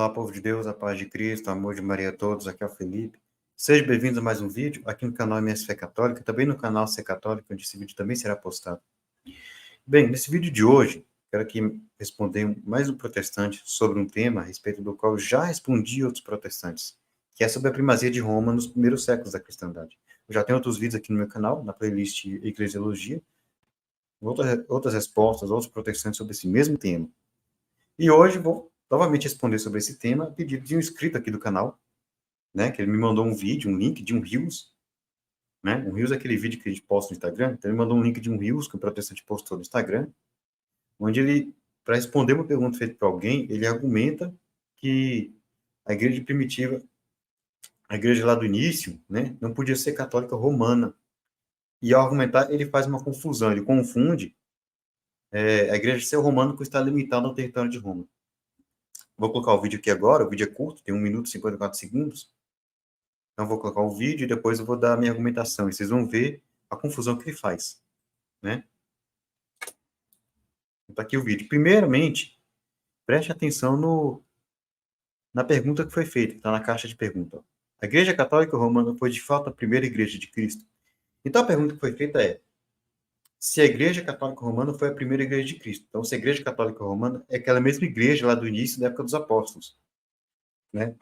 Olá, povo de Deus, a paz de Cristo, o amor de Maria a todos, aqui é o Felipe. Sejam bem-vindos a mais um vídeo aqui no canal MS Fé Católica, também no canal Ser Católico, onde esse vídeo também será postado. Bem, nesse vídeo de hoje, quero aqui responder mais um protestante sobre um tema a respeito do qual eu já respondi a outros protestantes, que é sobre a primazia de Roma nos primeiros séculos da cristandade. Eu já tenho outros vídeos aqui no meu canal, na playlist Eclesiologia, outras respostas, outros protestantes sobre esse mesmo tema. E hoje vou novamente responder sobre esse tema, a pedido de um inscrito aqui do canal, né, que ele me mandou um vídeo, um link de um Reels, né, um Reels é aquele vídeo que a gente posta no Instagram, então ele mandou um link de um Reels que o protestante postou no Instagram, onde ele, para responder uma pergunta feita por alguém, ele argumenta que a igreja primitiva, a igreja lá do início, né, não podia ser católica romana, e ao argumentar ele faz uma confusão, ele confunde a igreja ser romana com estar limitada ao território de Roma. Vou colocar o vídeo aqui agora, o vídeo é curto, tem 1 minuto e 54 segundos. Então, vou colocar o vídeo e depois eu vou dar a minha argumentação. E vocês vão ver a confusão que ele faz, né? Então, aqui o vídeo. Primeiramente, preste atenção na pergunta que foi feita, que está na caixa de pergunta. A Igreja Católica Romana foi, de fato, a primeira igreja de Cristo? Então, a pergunta que foi feita é: se a Igreja Católica Romana foi a primeira igreja de Cristo? Então, se a Igreja Católica Romana é aquela mesma igreja lá do início, da época dos apóstolos, né?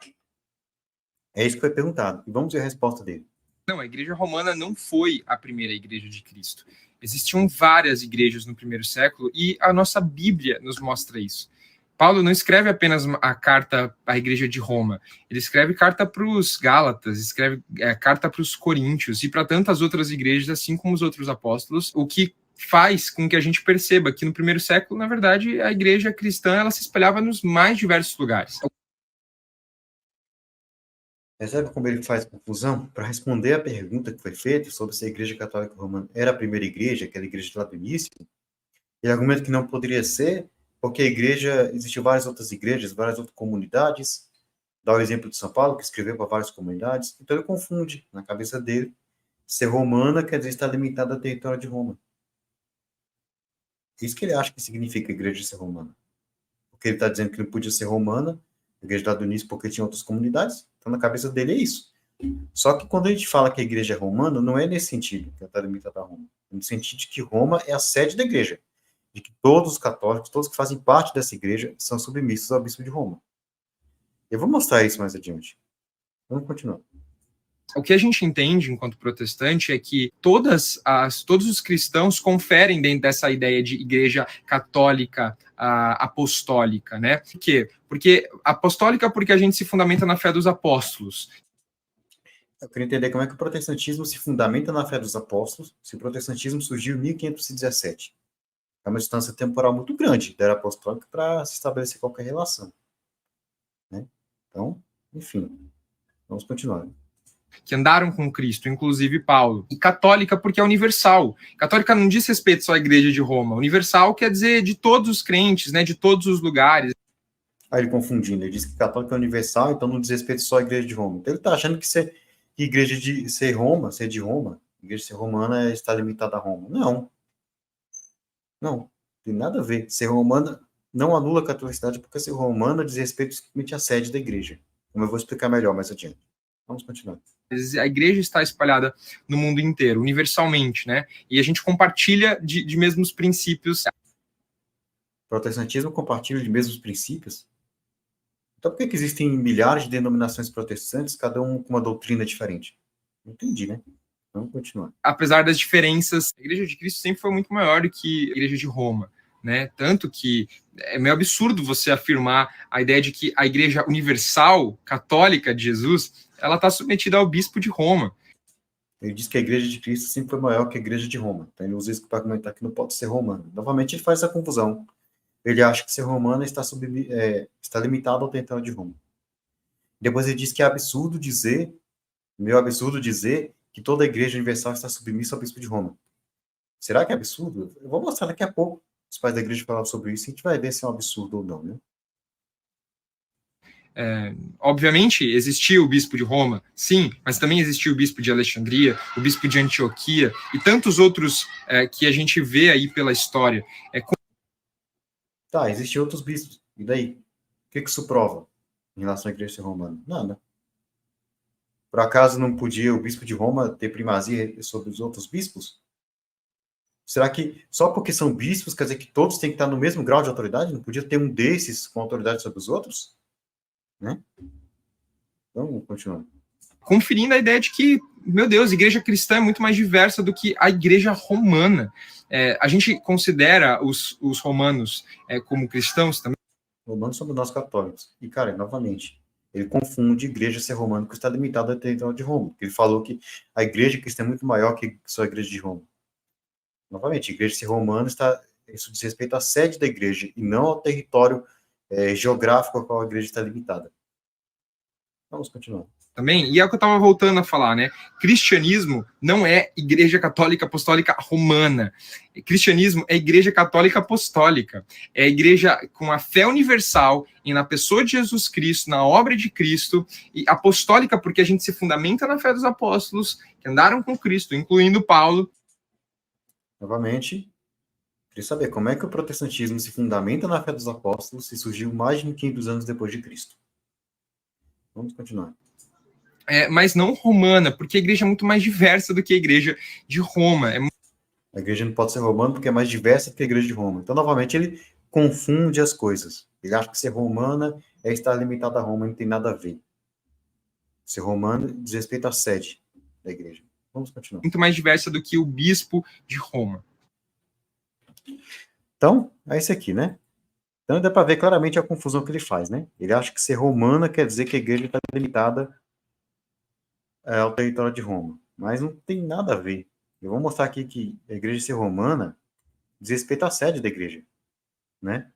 É isso que foi perguntado. E vamos ver a resposta dele. Não, a Igreja Romana não foi a primeira igreja de Cristo. Existiam várias igrejas no primeiro século e a nossa Bíblia nos mostra isso. Paulo não escreve apenas a carta à Igreja de Roma, ele escreve carta para os Gálatas, escreve carta para os Coríntios e para tantas outras igrejas, assim como os outros apóstolos, o que faz com que a gente perceba que no primeiro século, na verdade, a igreja cristã ela se espalhava nos mais diversos lugares. Percebe como ele faz confusão? Para responder a pergunta que foi feita sobre se a Igreja Católica Romana era a primeira igreja, aquela igreja lá do início, ele argumenta que não poderia ser, porque a igreja, existiam várias outras igrejas, várias outras comunidades, dá o exemplo de São Paulo, que escreveu para várias comunidades, então ele confunde, na cabeça dele, ser romana quer dizer estar limitada ao território de Roma. Isso que ele acha que significa a igreja ser romana. Porque ele está dizendo que não podia ser romana, a igreja lá do início, porque tinha outras comunidades, então na cabeça dele é isso. Só que quando a gente fala que a igreja é romana, não é nesse sentido, que ela está limitada a Roma. É no sentido de que Roma é a sede da igreja. De que todos os católicos, todos que fazem parte dessa igreja, são submissos ao bispo de Roma. Eu vou mostrar isso mais adiante. Vamos continuar. O que a gente entende enquanto protestante é que todos os cristãos conferem dentro dessa ideia de igreja católica apostólica, né? Por quê? Porque apostólica porque a gente se fundamenta na fé dos apóstolos. Eu queria entender como é que o protestantismo se fundamenta na fé dos apóstolos, se o protestantismo surgiu em 1517. É uma distância temporal muito grande da era apostólica para se estabelecer qualquer relação, né? Então, enfim, vamos continuar. Que andaram com Cristo, inclusive Paulo. E católica porque é universal. Católica não diz respeito só à Igreja de Roma. Universal quer dizer de todos os crentes, né, de todos os lugares. Aí ele confundindo, ele diz que católico é universal, então não diz respeito só à Igreja de Roma. Então ele está achando que igreja de ser Roma, ser de Roma, igreja de ser romana está limitada a Roma. Não. Não, tem nada a ver. Ser romana não anula a catolicidade, porque ser romana diz respeito simplesmente à sede da igreja. Como eu vou explicar melhor mais adiante. Vamos continuar. A igreja está espalhada no mundo inteiro, universalmente, né? E a gente compartilha de mesmos princípios. O protestantismo compartilha de mesmos princípios? Então por que existem milhares de denominações protestantes, cada um com uma doutrina diferente? Não entendi, né? Vamos continuar. Apesar das diferenças, a Igreja de Cristo sempre foi muito maior do que a Igreja de Roma, né? Tanto que é meio absurdo você afirmar a ideia de que a Igreja Universal Católica de Jesus ela está submetida ao bispo de Roma. Ele diz que a Igreja de Cristo sempre foi maior que a Igreja de Roma. Então ele usa isso para argumentar que não pode ser romana. Novamente ele faz essa confusão. Ele acha que ser romana está limitado ao território de Roma. Depois ele diz que é absurdo dizer, meio absurdo dizer, que toda a Igreja Universal está submissa ao bispo de Roma. Será que é absurdo? Eu vou mostrar daqui a pouco. Os pais da igreja falaram sobre isso e a gente vai ver se é um absurdo ou não, né? Obviamente, existia o bispo de Roma, sim, mas também existia o bispo de Alexandria, o bispo de Antioquia e tantos outros que a gente vê aí pela história. Tá, existiam outros bispos. E daí? O que isso prova? em relação à igreja ser romana? Nada. Por acaso não podia o bispo de Roma ter primazia sobre os outros bispos? Será que só porque são bispos quer dizer que todos têm que estar no mesmo grau de autoridade? Não podia ter um desses com autoridade sobre os outros? Né? Então, vamos continuar. Conferindo a ideia de que, meu Deus, a igreja cristã é muito mais diversa do que a igreja romana. A gente considera os romanos como cristãos também? Romanos somos nós católicos. E, cara, novamente, ele confunde igreja ser romana com Estado limitado ao território de Roma. Ele falou que a igreja cristã é muito maior que só a igreja de Roma. Novamente, a igreja ser romana isso diz respeito à sede da igreja e não ao território geográfico ao qual a igreja está limitada. Vamos continuar. Também, e é o que eu estava voltando a falar, né? Cristianismo não é Igreja Católica Apostólica Romana. Cristianismo é Igreja Católica Apostólica. É a igreja com a fé universal e na pessoa de Jesus Cristo, na obra de Cristo, e apostólica porque a gente se fundamenta na fé dos apóstolos que andaram com Cristo, incluindo Paulo. Novamente, queria saber como é que o protestantismo se fundamenta na fé dos apóstolos e surgiu mais de 1500 anos depois de Cristo. Vamos continuar. Mas não romana, porque a igreja é muito mais diversa do que a igreja de Roma. A igreja não pode ser romana porque é mais diversa do que a igreja de Roma. Então, novamente, ele confunde as coisas. Ele acha que ser romana é estar limitado a Roma, não tem nada a ver. Ser romano diz respeito à sede da igreja. Vamos continuar. Muito mais diversa do que o bispo de Roma. Então, é isso aqui, né? Então, dá para ver claramente a confusão que ele faz, né? Ele acha que ser romana quer dizer que a igreja está limitada ao território de Roma. Mas não tem nada a ver. Eu vou mostrar aqui que a igreja ser romana diz respeito à sede da igreja, né?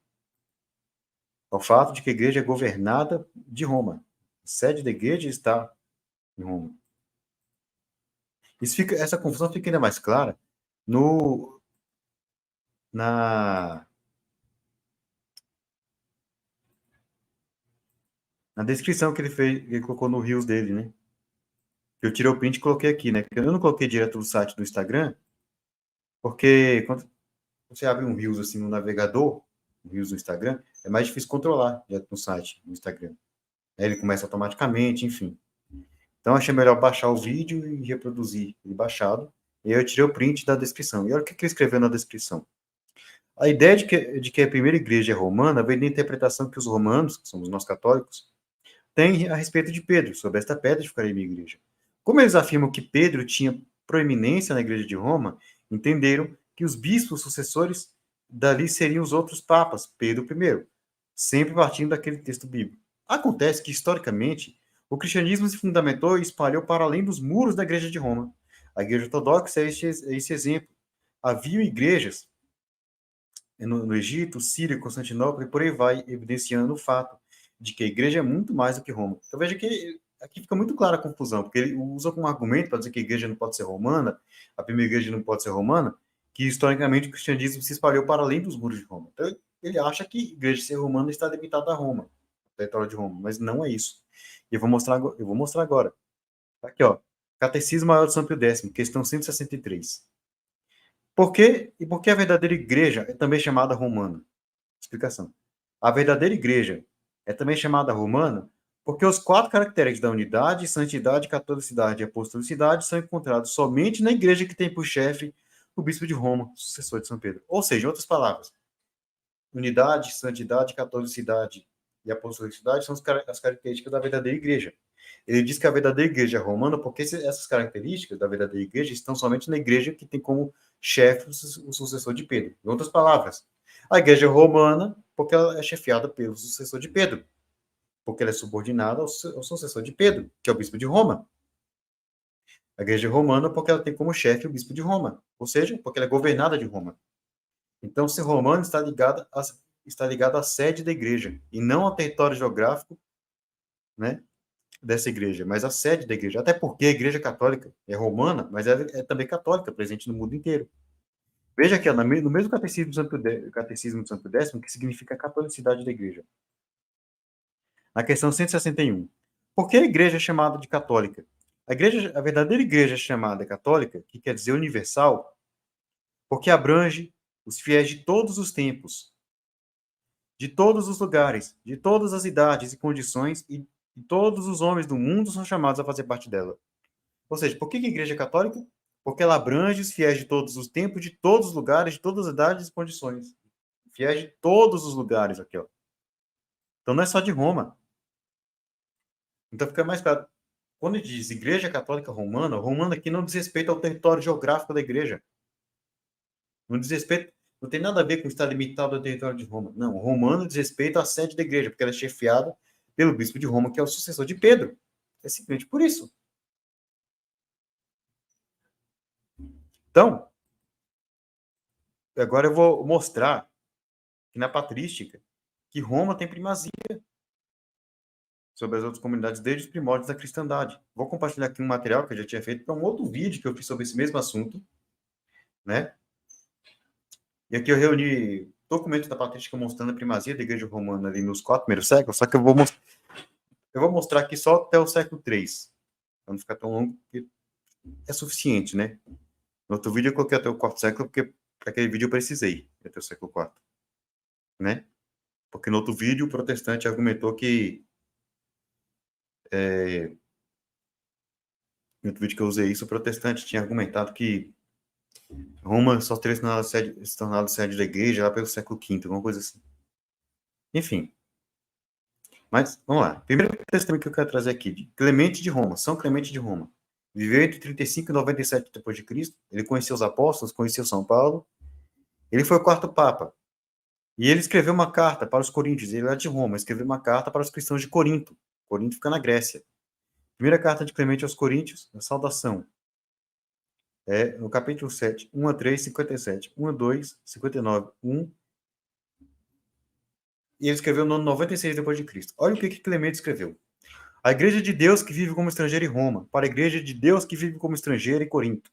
Ao fato de que a igreja é governada de Roma. A sede da igreja está em Roma. Essa confusão fica ainda mais clara na descrição que ele fez, que ele colocou no Reels dele, né? Eu tirei o print e coloquei aqui, né? Eu não coloquei direto no site do Instagram, porque quando você abre um Reels assim no navegador, um Reels no Instagram, é mais difícil controlar direto no site, no Instagram. Aí ele começa automaticamente, enfim. Então achei melhor baixar o vídeo e reproduzir ele baixado. E aí eu tirei o print da descrição. E olha o que ele escreveu na descrição. A ideia de que a primeira igreja é romana vem da interpretação que os romanos, que somos nós católicos, têm a respeito de Pedro. Sobre esta pedra ficarei minha igreja. Como eles afirmam que Pedro tinha proeminência na igreja de Roma, entenderam que os bispos sucessores dali seriam os outros papas, Pedro I, sempre partindo daquele texto bíblico. Acontece que, historicamente, o cristianismo se fundamentou e espalhou para além dos muros da igreja de Roma. A igreja ortodoxa é esse exemplo. Havia igrejas no Egito, Síria, Constantinopla e por aí vai, evidenciando o fato de que a igreja é muito mais do que Roma. Então veja que aqui fica muito clara a confusão, porque ele usa como argumento para dizer que a igreja não pode ser romana, a primeira igreja não pode ser romana, que historicamente o cristianismo se espalhou para além dos muros de Roma. Então ele acha que a igreja ser romana está limitada a Roma, ao território de Roma, mas não é isso. E eu vou mostrar agora. Aqui, ó. Catecismo Maior de São Pio X, questão 163. Por que a verdadeira igreja é também chamada romana? Explicação. A verdadeira igreja é também chamada romana porque os 4 caracteres da unidade, santidade, catolicidade e apostolicidade são encontrados somente na igreja que tem por chefe o bispo de Roma, sucessor de São Pedro. Ou seja, em outras palavras, unidade, santidade, catolicidade e apostolicidade são as características da verdadeira igreja. Ele diz que a verdadeira igreja é romana porque essas características da verdadeira igreja estão somente na igreja que tem como chefe o sucessor de Pedro. Em outras palavras, a igreja é romana porque ela é chefiada pelo sucessor de Pedro, porque ela é subordinada ao sucessor de Pedro, que é o bispo de Roma. A igreja é romana porque ela tem como chefe o bispo de Roma, ou seja, porque ela é governada de Roma. Então, ser romano está ligado à sede da igreja, e não ao território geográfico, né, dessa igreja, mas à sede da igreja. Até porque a igreja católica é romana, mas ela é também católica, presente no mundo inteiro. Veja aqui, no mesmo catecismo de São Pio X, que significa a catolicidade da igreja. Na questão 161. Por que a igreja é chamada de católica? A verdadeira igreja é chamada católica, que quer dizer universal, porque abrange os fiéis de todos os tempos, de todos os lugares, de todas as idades e condições, e todos os homens do mundo são chamados a fazer parte dela. Ou seja, por que a Igreja Católica? Porque ela abrange os fiéis de todos os tempos, de todos os lugares, de todas as idades e condições. Fiéis de todos os lugares aqui, ó. Então não é só de Roma. Então fica mais claro. Quando diz Igreja Católica Romana, Romana aqui não diz respeito ao território geográfico da igreja. Não diz respeito, não tem nada a ver com estar limitado ao território de Roma. Não, romano diz respeito à sede da igreja, porque ela é chefiada pelo bispo de Roma, que é o sucessor de Pedro. É simplesmente por isso. Então, agora eu vou mostrar que na patrística que Roma tem primazia sobre as outras comunidades desde os primórdios da cristandade. Vou compartilhar aqui um material que eu já tinha feito para um outro vídeo que eu fiz sobre esse mesmo assunto, né? E aqui eu reuni documentos da patrística mostrando a primazia da igreja romana ali nos 4 primeiros séculos, só que eu vou mostrar aqui só até o século III, para não ficar tão longo, porque é suficiente, né? No outro vídeo eu coloquei até o 4º século, porque para aquele vídeo eu precisei até o século IV, né? Porque no outro vídeo o protestante argumentou que no outro vídeo que eu usei isso, o protestante tinha argumentado que Roma só teria se tornado sede da igreja lá pelo século V, alguma coisa assim. Enfim. Mas, vamos lá. Primeiro testemunho que eu quero trazer aqui, de Clemente de Roma, São Clemente de Roma. Viveu entre 35 e 97 depois de Cristo. Ele conheceu os apóstolos, conheceu São Paulo. Ele foi o 4º Papa. E ele escreveu uma carta para os coríntios. Ele era de Roma, escreveu uma carta para os cristãos de Corinto. Corinto fica na Grécia. Primeira carta de Clemente aos Coríntios, a saudação. No capítulo 7, 1 a 3, 57, 1 a 2, 59, 1. E ele escreveu no 96 depois de Cristo. Olha o que Clemente escreveu. A igreja de Deus que vive como estrangeiro em Roma, para a igreja de Deus que vive como estrangeiro em Corinto.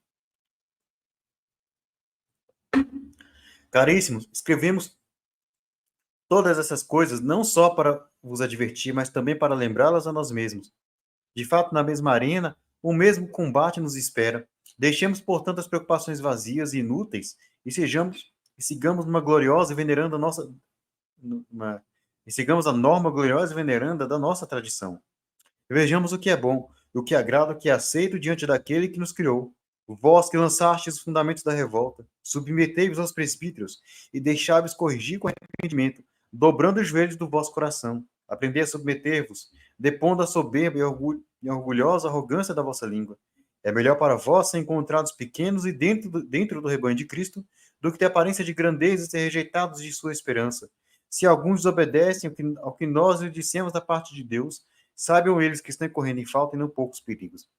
Caríssimos, escrevemos todas essas coisas não só para vos advertir, mas também para lembrá-las a nós mesmos. De fato, na mesma arena, o mesmo combate nos espera. Deixemos, portanto, as preocupações vazias e inúteis e sigamos uma gloriosa e veneranda nossa e sigamos a norma gloriosa e veneranda da nossa tradição. Vejamos o que é bom, o que agrada, o que é aceito diante daquele que nos criou. Vós que lançastes os fundamentos da revolta, submetei-vos aos presbíteros e deixai-vos corrigir com arrependimento, dobrando os joelhos do vosso coração. Aprendei a submeter-vos, depondo a soberba e orgulhosa arrogância da vossa língua. É melhor para vós ser encontrados pequenos e dentro do rebanho de Cristo, do que ter aparência de grandeza e ser rejeitados de sua esperança. Se alguns desobedecem ao que nós lhes dissemos da parte de Deus, saibam eles que estão incorrendo em falta e não poucos perigos.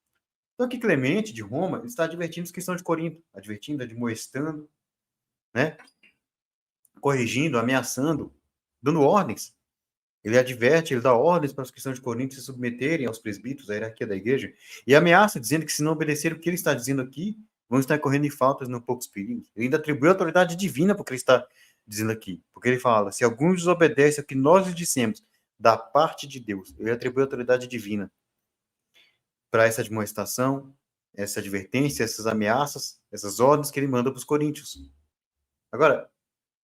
Então aqui Clemente, de Roma, está advertindo os cristãos de Corinto, advertindo, admoestando, né? Corrigindo, ameaçando, dando ordens. Ele adverte, ele dá ordens para os cristãos de Corinto se submeterem aos presbíteros, à hierarquia da igreja, e ameaça, dizendo que se não obedecer o que ele está dizendo aqui, vão estar correndo em faltas e não poucos perigos. Ele ainda atribui autoridade divina para o que ele está dizendo aqui, porque ele fala, se alguns desobedecem ao que nós lhes dissemos, da parte de Deus, ele atribui autoridade divina para essa admoestação, essa advertência, essas ameaças, essas ordens que ele manda para os coríntios. Agora,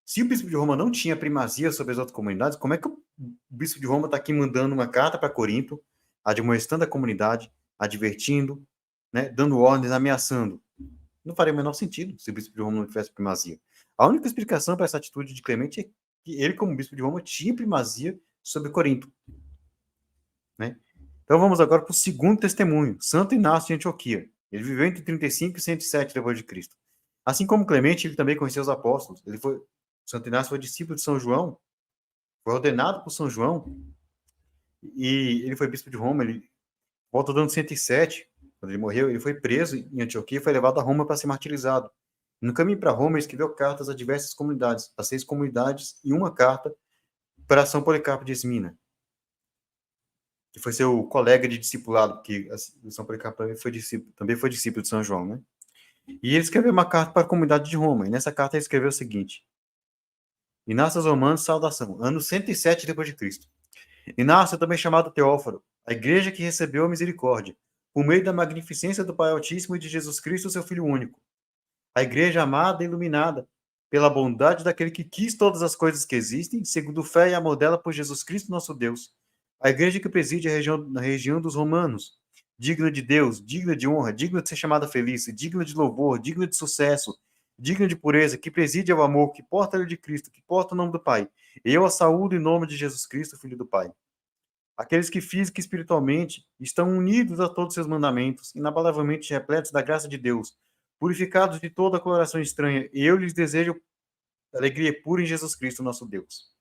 se o bispo de Roma não tinha primazia sobre as outras comunidades, como é que o bispo de Roma está aqui mandando uma carta para Corinto, admoestando a comunidade, advertindo, né, dando ordens, ameaçando? Não faria o menor sentido se o bispo de Roma não tivesse primazia. A única explicação para essa atitude de Clemente é que ele, como bispo de Roma, tinha primazia sobre Corinto. Né? Então vamos agora para o segundo testemunho, Santo Inácio de Antioquia. Ele viveu entre 35 e 107 depois de Cristo. Assim como Clemente, ele também conheceu os apóstolos. Santo Inácio foi discípulo de São João, foi ordenado por São João, e ele foi bispo de Roma. Ele volta do ano 107, quando ele morreu, ele foi preso em Antioquia e foi levado a Roma para ser martirizado. No caminho para Roma, ele escreveu cartas a diversas comunidades, a 6 comunidades, e uma carta para São Policarpo de Esmina, que foi seu colega de discipulado, porque São Policarpo também foi discípulo de São João, né? E ele escreveu uma carta para a comunidade de Roma, e nessa carta ele escreveu o seguinte: Inácio aos Romanos, saudação, ano 107 depois de Cristo. Inácio, também chamado Teóforo, a igreja que recebeu a misericórdia, por meio da magnificência do Pai Altíssimo e de Jesus Cristo, seu Filho único. A igreja amada e iluminada, pela bondade daquele que quis todas as coisas que existem, segundo fé e amor dela por Jesus Cristo, nosso Deus. A igreja que preside na região dos romanos, digna de Deus, digna de honra, digna de ser chamada feliz, digna de louvor, digna de sucesso, digna de pureza, que preside ao amor, que porta a lei de Cristo, que porta o nome do Pai. Eu a saúdo em nome de Jesus Cristo, Filho do Pai. Aqueles que física e espiritualmente estão unidos a todos os seus mandamentos, inabalavelmente repletos da graça de Deus, purificados de toda coloração estranha, e eu lhes desejo alegria pura em Jesus Cristo, nosso Deus.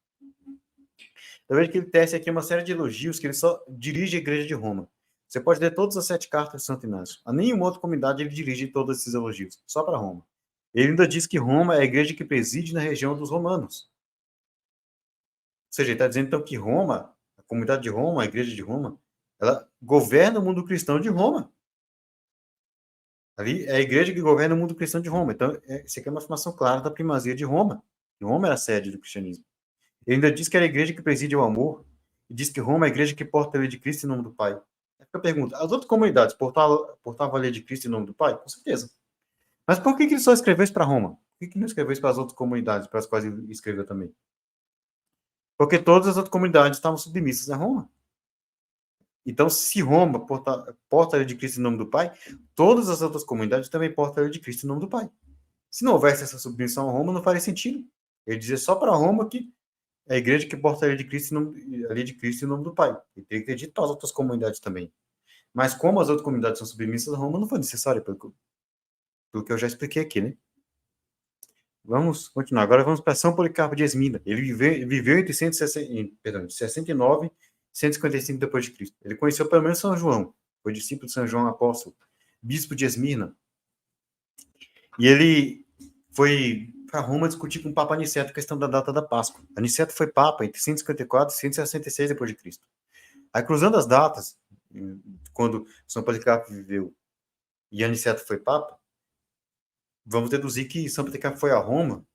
Eu vejo que ele tece aqui uma série de elogios que ele só dirige à igreja de Roma. Você pode ler todas as 7 cartas de Santo Inácio. A nenhuma outra comunidade ele dirige todos esses elogios, só para Roma. Ele ainda diz que Roma é a igreja que preside na região dos romanos. Ou seja, ele está dizendo então que Roma, a comunidade de Roma, a igreja de Roma, ela governa o mundo cristão de Roma. Ali é a igreja que governa o mundo cristão de Roma. Então, isso aqui é uma afirmação clara da primazia de Roma. E Roma era a sede do cristianismo. Ele ainda diz que era a igreja que preside o amor, e diz que Roma é a igreja que porta a lei de Cristo em nome do Pai. Eu pergunto, as outras comunidades portavam a lei de Cristo em nome do Pai? Com certeza. Mas por que ele só escreveu isso para Roma? Por que não escreveu isso para as outras comunidades, para as quais ele escreveu também? Porque todas as outras comunidades estavam submissas a Roma. Então, se Roma porta a lei de Cristo em nome do Pai, todas as outras comunidades também portam a lei de Cristo em nome do Pai. Se não houvesse essa submissão a Roma, não faria sentido. Ele dizia só para Roma que é a igreja que porta a lei de Cristo em nome do Pai. Ele teria que ter dito para as outras comunidades também. Mas como as outras comunidades são submissas a Roma, não foi necessário, pelo que eu já expliquei aqui, né? Vamos continuar. Agora vamos para São Policarpo de Esmina. Ele viveu entre 69 e 155 depois de Cristo. Ele conheceu pelo menos São João, foi discípulo de São João Apóstolo, bispo de Esmirna. E ele foi para Roma discutir com o Papa Aniceto a questão da data da Páscoa. Aniceto foi Papa entre 154 e 166 depois de Cristo. Aí, cruzando as datas, quando São Policarpo viveu e Aniceto foi Papa, vamos deduzir que São Policarpo foi a Roma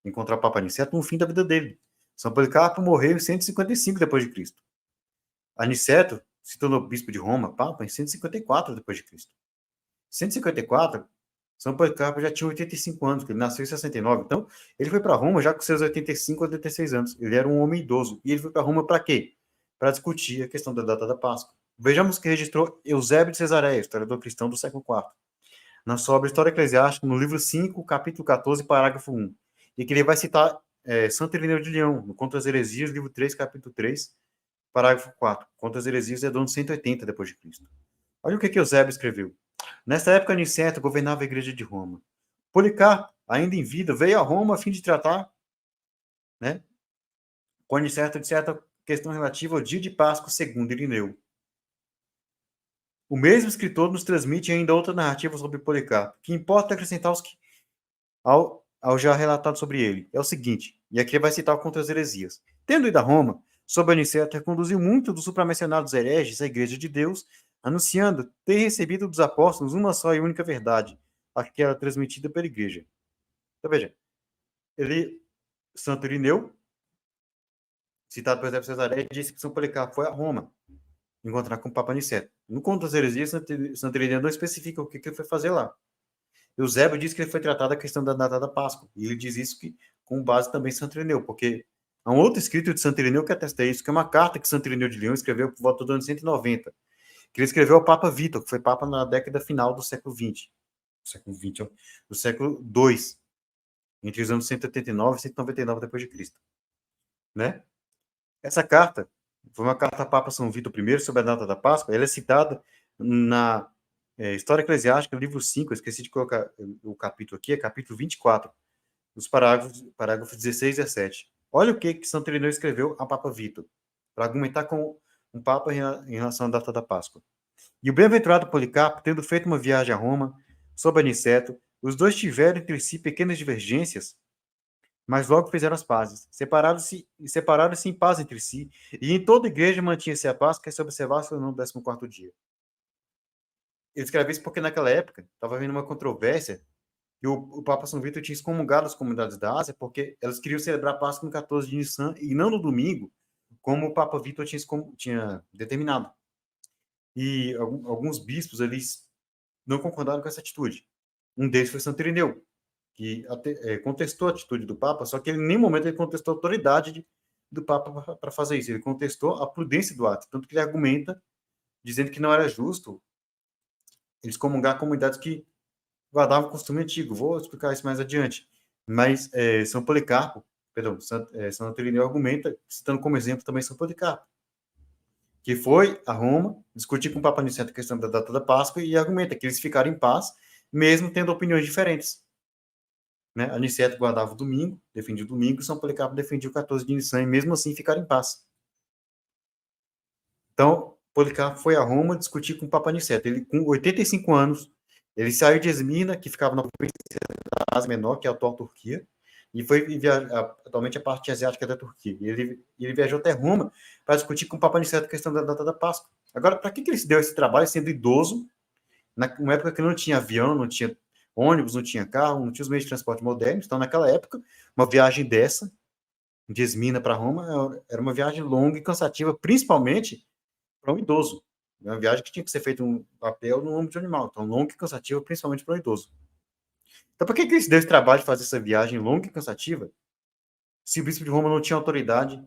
encontrar o Papa Aniceto no fim da vida dele. São Policarpo morreu em 155 depois de Cristo. Aniceto se tornou bispo de Roma, Papa, em 154 depois de Cristo. 154, São Policarpo já tinha 85 anos, ele nasceu em 69. Então, ele foi para Roma já com seus 85, 86 anos. Ele era um homem idoso. E ele foi para Roma para quê? Para discutir a questão da data da Páscoa. Vejamos que registrou Eusébio de Cesareia, historiador cristão do século IV, na sua obra História Eclesiástica, no livro 5, capítulo 14, parágrafo 1. E que ele vai citar Santo Irineu de Leão, no Contra as Heresias, livro 3, capítulo 3, parágrafo 4. Contra as Heresias é do ano 180 depois de Cristo. Olha o que Eusébio escreveu. Nesta época, Aniceto governava a igreja de Roma. Policarpo, ainda em vida, veio a Roma a fim de tratar, né, com Aniceto de certa questão relativa ao dia de Páscoa, segundo Irineu. O mesmo escritor nos transmite ainda outra narrativa sobre Policarpo, que importa acrescentar ao já relatado sobre ele. É o seguinte, e aqui vai citar contra as heresias. Tendo ido a Roma, sob Aniceto, reconduziu muito dos supramencionados hereges à igreja de Deus, anunciando ter recebido dos apóstolos uma só e única verdade, a que era transmitida pela igreja. Então, veja, Santo Irineu, citado por Eusébio Cesareia, disse que São Policarpo foi a Roma encontrar com o Papa Aniceto. No Conto das Heresias, Santo Irineu não especifica o que ele foi fazer lá. Eusébio diz que ele foi tratado a questão da data da Páscoa, e ele diz isso com base também em Santo Irineu, porque há um outro escrito de Santo Irineu que atesta isso, que é uma carta que Santo Irineu de Leão escreveu por volta do ano 190, que ele escreveu ao Papa Vítor, que foi Papa na década final do século XX, do século II, entre os anos 189 e 199 depois de Cristo, né? Essa carta foi uma carta a Papa São Vítor I sobre a data da Páscoa. Ela é citada na História Eclesiástica, livro 5, eu esqueci de colocar o capítulo aqui, é capítulo 24, os parágrafos 16 e 17. Olha o que Santo Irineu escreveu a Papa Vítor, para argumentar com um Papa em relação à data da Páscoa. E o bem-aventurado Policarpo, tendo feito uma viagem a Roma, sob Aniceto, os dois tiveram entre si pequenas divergências, mas logo fizeram as pazes. Separaram-se em paz entre si, e em toda a igreja mantinha-se a paz, que se observasse no 14º dia. Ele escreve isso porque naquela época estava havendo uma controvérsia que o Papa São Vítor tinha excomungado as comunidades da Ásia porque elas queriam celebrar a Páscoa no 14 de Nissan e não no domingo, como o Papa Vítor tinha determinado. E alguns bispos eles não concordaram com essa atitude. Um deles foi Santo Irineu. que contestou a atitude do Papa, só que ele, em nenhum momento ele contestou a autoridade do Papa para fazer isso. Ele contestou a prudência do ato, tanto que ele argumenta dizendo que não era justo eles comungar comunidades que guardavam o costume antigo. Vou explicar isso mais adiante. Mas São Policarpo, perdão, Santo Irineu argumenta, citando como exemplo também São Policarpo, que foi a Roma discutir com o Papa Niceno a questão da data da Páscoa e argumenta que eles ficaram em paz, mesmo tendo opiniões diferentes. Né? Aniceto guardava o domingo, defendia o domingo, e São Policarpo defendia o 14 de Nissan, e mesmo assim ficaram em paz. Então, Policarpo foi a Roma discutir com o Papa Aniceto. Ele, com 85 anos, ele saiu de Esmina, que ficava na província da Ásia Menor, que é a atual Turquia, e foi atualmente a parte asiática da Turquia. E ele viajou até Roma para discutir com o Papa Aniceto a questão da data da Páscoa. Agora, para que ele se deu esse trabalho sendo idoso, numa época que não tinha avião, não tinha ônibus, não tinha carro, não tinha os meios de transporte modernos? Então, naquela época, uma viagem dessa, de Esmina para Roma, era uma viagem longa e cansativa, principalmente para um idoso. Uma viagem que tinha que ser feita um papel no ombro de um animal. Então, longa e cansativa, principalmente para um idoso. Então, por que ele se deu esse trabalho de fazer essa viagem longa e cansativa se o bispo de Roma não tinha autoridade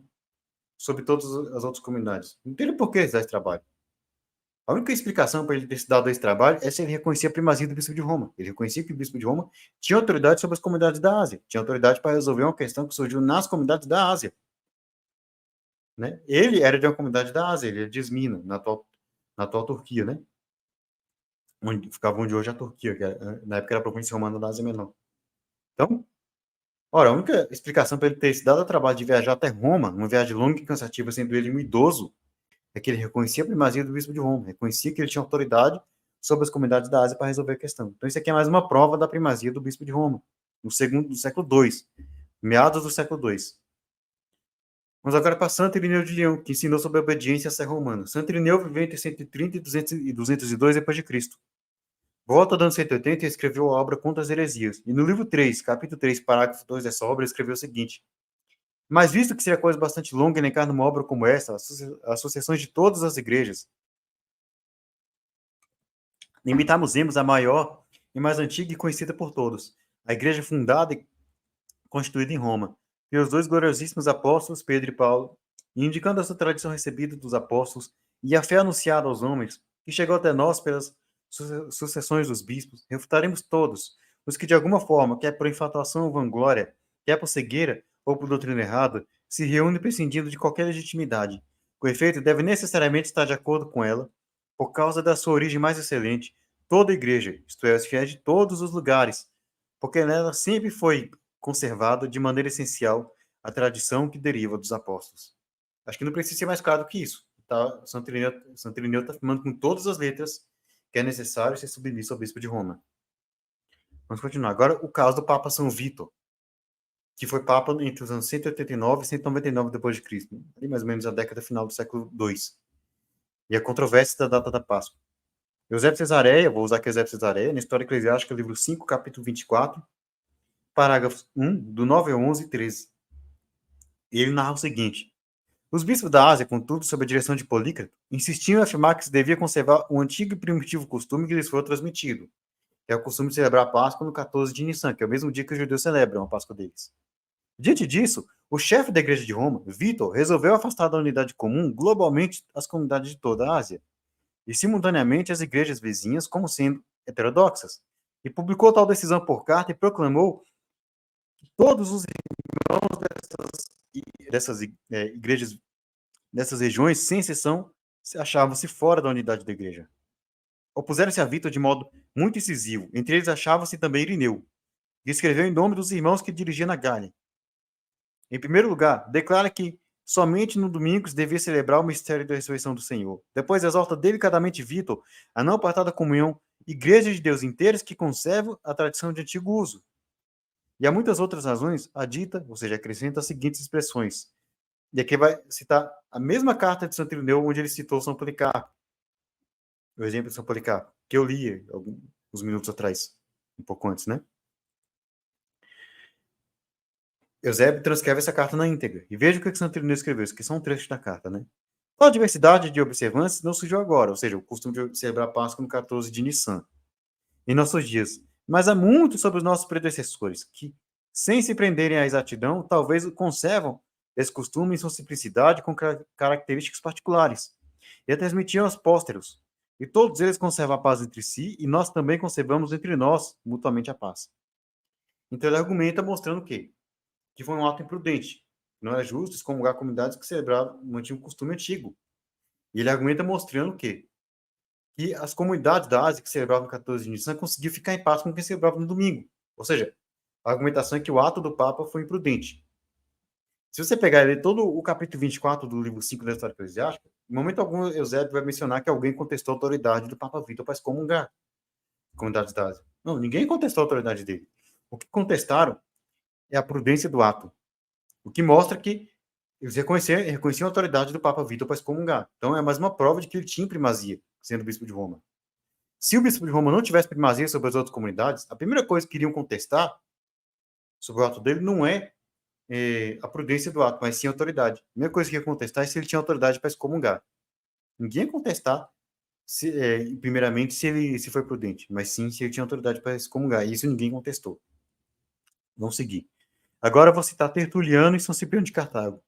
sobre todas as outras comunidades? Não teria por que ele dar esse trabalho. A única explicação para ele ter se dado esse trabalho é se ele reconhecia a primazia do bispo de Roma. Ele reconhecia que o bispo de Roma tinha autoridade sobre as comunidades da Ásia, tinha autoridade para resolver uma questão que surgiu nas comunidades da Ásia. Né? Ele era de uma comunidade da Ásia, ele era de Esmina, na atual Turquia, né? Onde hoje é a Turquia, que na época era a província romana da Ásia Menor. Então, ora, a única explicação para ele ter se dado o trabalho de viajar até Roma, uma viagem longa e cansativa, sendo ele um idoso, é que ele reconhecia a primazia do bispo de Roma, reconhecia que ele tinha autoridade sobre as comunidades da Ásia para resolver a questão. Então, isso aqui é mais uma prova da primazia do bispo de Roma, no século II, meados do século II. Vamos agora para Santo Irineu de Leão, que ensinou sobre a obediência à Sé romana. Santo Irineu viveu entre 130 e 202 d.C. Volta dos anos 180 e escreveu a obra Contra as Heresias. E no livro 3, capítulo 3, parágrafo 2 dessa obra, ele escreveu o seguinte: mas visto que seria coisa bastante longa elencar numa obra como essa, as associações de todas as igrejas, limitamos a maior e mais antiga e conhecida por todos, a igreja fundada e constituída em Roma, pelos dois gloriosíssimos apóstolos, Pedro e Paulo, e indicando essa tradição recebida dos apóstolos e a fé anunciada aos homens, que chegou até nós pelas sucessões dos bispos, refutaremos todos os que de alguma forma, quer por infatuação ou vanglória, quer por cegueira ou por doutrina errada, se reúnem prescindindo de qualquer legitimidade. Com efeito, deve necessariamente estar de acordo com ela, por causa da sua origem mais excelente, toda a igreja, isto é, os fiéis de todos os lugares, porque nela sempre foi conservada de maneira essencial a tradição que deriva dos apóstolos. Acho que não precisa ser mais claro do que isso. Tá? Santo Irineu está afirmando com todas as letras que é necessário ser submisso ao bispo de Roma. Vamos continuar. Agora, o caso do Papa São Vítor, que foi Papa entre os anos 189 e 199 d.C., ali mais ou menos a década final do século II. E a controvérsia da data da Páscoa. Eusébio de Cesareia, vou usar aqui Eusébio de Cesareia, na História Eclesiástica, livro 5, capítulo 24, parágrafos 1, do 9 ao 11 e 13. Ele narra o seguinte: os bispos da Ásia, contudo, sob a direção de Polícrato, insistiam em afirmar que se devia conservar o antigo e primitivo costume que lhes foi transmitido, que é o costume de celebrar a Páscoa no 14 de Nissan, que é o mesmo dia que os judeus celebram a Páscoa deles. Diante disso, o chefe da Igreja de Roma, Vítor, resolveu afastar da unidade comum globalmente as comunidades de toda a Ásia, e simultaneamente as igrejas vizinhas como sendo heterodoxas, e publicou tal decisão por carta e proclamou que todos os irmãos dessas igrejas, dessas regiões, sem exceção, achavam-se fora da unidade da igreja. Opuseram-se a Vítor de modo muito incisivo. Entre eles achava-se também Irineu, que escreveu em nome dos irmãos que dirigia na Gália. Em primeiro lugar, declara que somente no domingo se devia celebrar o mistério da ressurreição do Senhor. Depois exorta delicadamente Vítor a não apartar da comunhão igrejas de Deus inteiras que conservam a tradição de antigo uso. E há muitas outras razões, adita, ou seja, acrescenta as seguintes expressões. E aqui vai citar a mesma carta de Santo Irineu, onde ele citou São Policarpo. O exemplo de São Policarpo, que eu li alguns minutos atrás, um pouco antes, né? Eusébio transcreve essa carta na íntegra. E veja o que Santo Irineu escreveu. Isso aqui são um trecho da carta, né? A diversidade de observâncias não surgiu agora, ou seja, o costume de celebrar a Páscoa no 14 de Nissan. Em nossos dias, mas há muito sobre os nossos predecessores, que, sem se prenderem à exatidão, talvez conservam esse costume em sua simplicidade com características particulares, e a transmitiam aos pósteros. E todos eles conservam a paz entre si, e nós também conservamos entre nós mutuamente a paz. Então ele argumenta mostrando o quê? Que foi um ato imprudente. Não era justo excomungar comunidades que celebravam, mantinham um costume antigo. E ele argumenta mostrando o quê? Que as comunidades da Ásia que celebravam o 14 de Nissan conseguiam ficar em paz com quem celebrava no domingo. Ou seja, a argumentação é que o ato do Papa foi imprudente. Se você pegar e ler todo o capítulo 24 do livro 5 da História Eclesiástica, em momento algum Eusébio vai mencionar que alguém contestou a autoridade do Papa Vitor para excomungar comunidades da Ásia. Não, ninguém contestou a autoridade dele. O que contestaram é a prudência do ato. O que mostra que eles reconheciam a autoridade do Papa Vitor para excomungar. Então é mais uma prova de que ele tinha primazia, sendo bispo de Roma. Se o bispo de Roma não tivesse primazia sobre as outras comunidades, a primeira coisa que queriam contestar sobre o ato dele não é a prudência do ato, mas sim a autoridade. A primeira coisa que ia contestar é se ele tinha autoridade para excomungar. Ninguém ia contestar, primeiramente, se foi prudente, mas sim se ele tinha autoridade para excomungar. E isso ninguém contestou. Vamos seguir. Agora eu vou citar Tertuliano e São Cipriano de Cartago.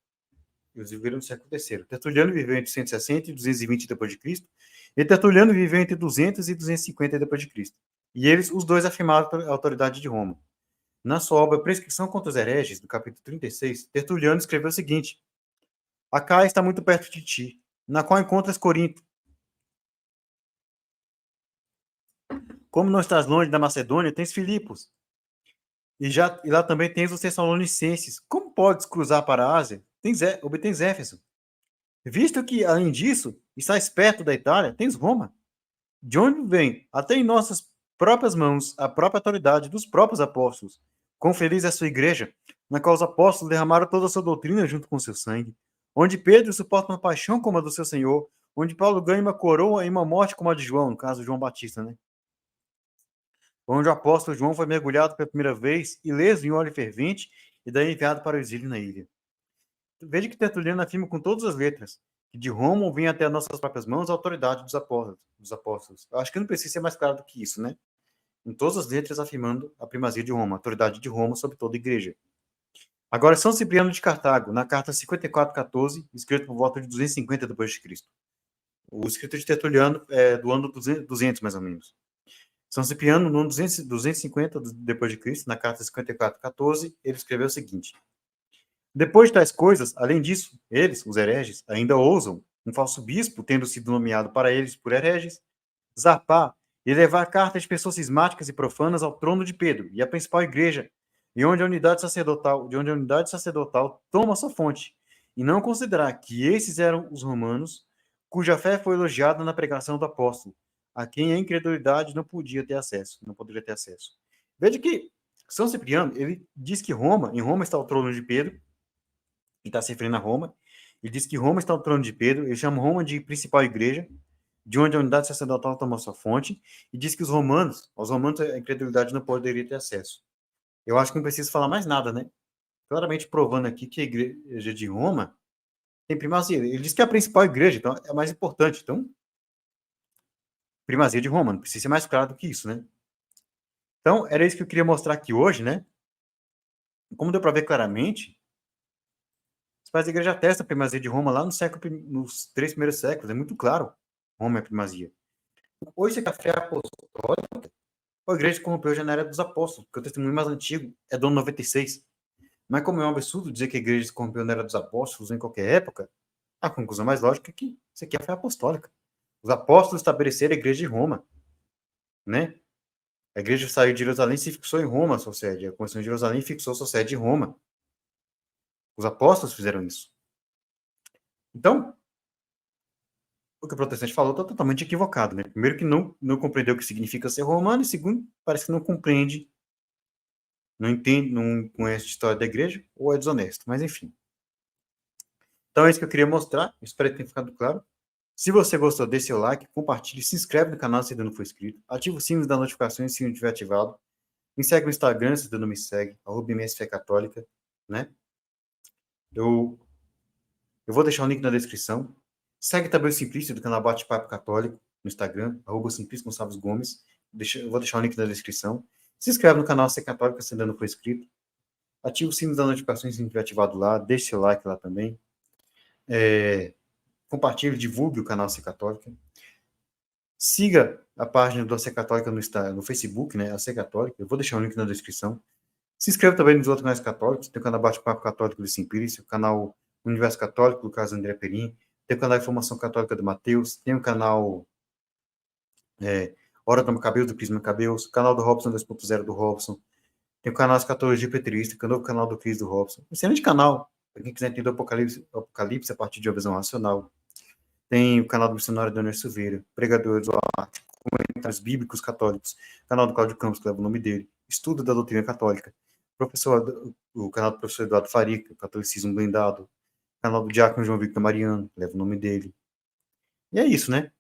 Eles viveram no século III. Tertuliano viveu entre 160 e 220 d.C. E Tertuliano viveu entre 200 e 250 d.C. E eles, os dois, afirmaram a autoridade de Roma. Na sua obra Prescrição contra os Hereges, no capítulo 36, Tertuliano escreveu o seguinte: Acaia está muito perto de ti, na qual encontras Corinto. Como não estás longe da Macedônia, tens Filipos. E lá também tens os Tessalonicenses. Como podes cruzar para a Ásia? Obtens Éfeso. Visto que, além disso, estás perto da Itália, tens Roma. De onde vem, até em nossas próprias mãos, a própria autoridade dos próprios apóstolos. Quão feliz é a sua igreja, na qual os apóstolos derramaram toda a sua doutrina junto com seu sangue. Onde Pedro suporta uma paixão como a do seu Senhor. Onde Paulo ganha uma coroa e uma morte como a de João, no caso de João Batista, né? Onde o apóstolo João foi mergulhado pela primeira vez, ileso em óleo fervente, e daí enviado para o exílio na ilha. Veja que Tertuliano afirma com todas as letras que de Roma vem até as nossas próprias mãos a autoridade dos apóstolos. Eu acho que não precisa ser mais claro do que isso, né? Em todas as letras afirmando a primazia de Roma, a autoridade de Roma sobre toda a igreja. Agora, São Cipriano de Cartago, na carta 5414, escrito por volta de 250 d.C. O escrito de Tertuliano é do ano 200 mais ou menos. São Cipriano, no ano 250 d.C., na carta 5414, ele escreveu o seguinte: Depois de tais coisas, além disso, eles, os hereges, ainda ousam, um falso bispo, tendo sido nomeado para eles por hereges, zarpar e levar cartas de pessoas cismáticas e profanas ao trono de Pedro e à principal igreja, e onde a unidade sacerdotal toma sua fonte, e não considerar que esses eram os romanos, cuja fé foi elogiada na pregação do apóstolo, a quem a incredulidade não poderia ter acesso. Veja que São Cipriano, ele diz que em Roma está o trono de Pedro, e está se referindo a Roma. Ele diz que Roma está no trono de Pedro, ele chama Roma de principal igreja, de onde a unidade sacerdotal toma sua fonte, e diz que aos romanos a incredulidade não poderia ter acesso. Eu acho que não preciso falar mais nada, né? Claramente provando aqui que a igreja de Roma tem primazia. Ele diz que é a principal igreja, então é a mais importante. Então, primazia de Roma, não precisa ser mais claro do que isso, né? Então, era isso que eu queria mostrar aqui hoje, né? Como deu para ver claramente, os pais da igreja atestam a primazia de Roma lá nos 3 primeiros séculos, é muito claro. Roma é a primazia. Hoje, a fé apostólica, a igreja corrompeu já na era dos apóstolos, porque o testemunho mais antigo é do ano 96. Mas como é um absurdo dizer que a igreja se corrompeu na era dos apóstolos em qualquer época, a conclusão mais lógica é que isso aqui é a fé apostólica. Os apóstolos estabeleceram a igreja de Roma, né? A igreja saiu de Jerusalém e se fixou em Roma, a sua sede. A Constituição de Jerusalém fixou sua sede em Roma. Os apóstolos fizeram isso. Então, o que o protestante falou está totalmente equivocado, né? Primeiro que não compreendeu o que significa ser romano, e segundo, parece que não compreende, não entende, não conhece a história da igreja, ou é desonesto, mas enfim. Então é isso que eu queria mostrar, espero que tenha ficado claro. Se você gostou, dê seu like, compartilhe, se inscreve no canal se ainda não for inscrito, ativa o sino das notificações se não estiver ativado, me segue no Instagram se ainda não me segue, @msfcatólica, né? Eu vou deixar o link na descrição. Segue também o Simplício do canal Bate-Papo Católico no Instagram, @Simplício Gonçalves Gomes. Eu vou deixar o link na descrição. Se inscreve no canal Ser Católica se ainda não for inscrito. Ativa o sino das notificações se não tiver ativado lá. Deixe seu like lá também. Compartilhe, divulgue o canal Ser Católica. Siga a página do Ser Católica no Facebook, né? A Ser Católica. Eu vou deixar o link na descrição. Se inscreva também nos outros canais católicos. Tem o canal Bate-Papo Católico do Simpício, o canal Universo Católico do Carlos André Perim, tem o canal Informação Católica do Mateus, tem o canal Hora do Macabeus, do Cris Macabeus, o canal do Robson 2.0 do Robson, tem o canal Escatologia Petrista, o novo canal do Cris do Robson. Excelente canal, para quem quiser entender o Apocalipse a partir de uma visão racional. Tem o canal do Missionário Daniel Silveira, Pregador do Arte, Comentários Bíblicos Católicos, canal do Cláudio Campos, que leva o nome dele, Estudo da Doutrina Católica, o canal do professor Eduardo Farica, Catolicismo Blindado, canal do Diácono João Victor Mariano, que leva o nome dele. E é isso, né?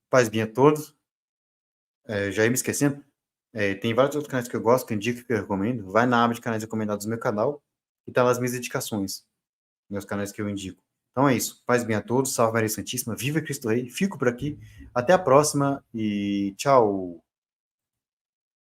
Paz bem a todos. Já ia me esquecendo. Tem vários outros canais que eu gosto, que eu indico, que eu recomendo. Vai na aba de canais recomendados do meu canal e tá lá as minhas indicações, meus canais que eu indico. Então é isso. Paz bem a todos. Salve Maria Santíssima. Viva Cristo Rei. Fico por aqui. Até a próxima e tchau.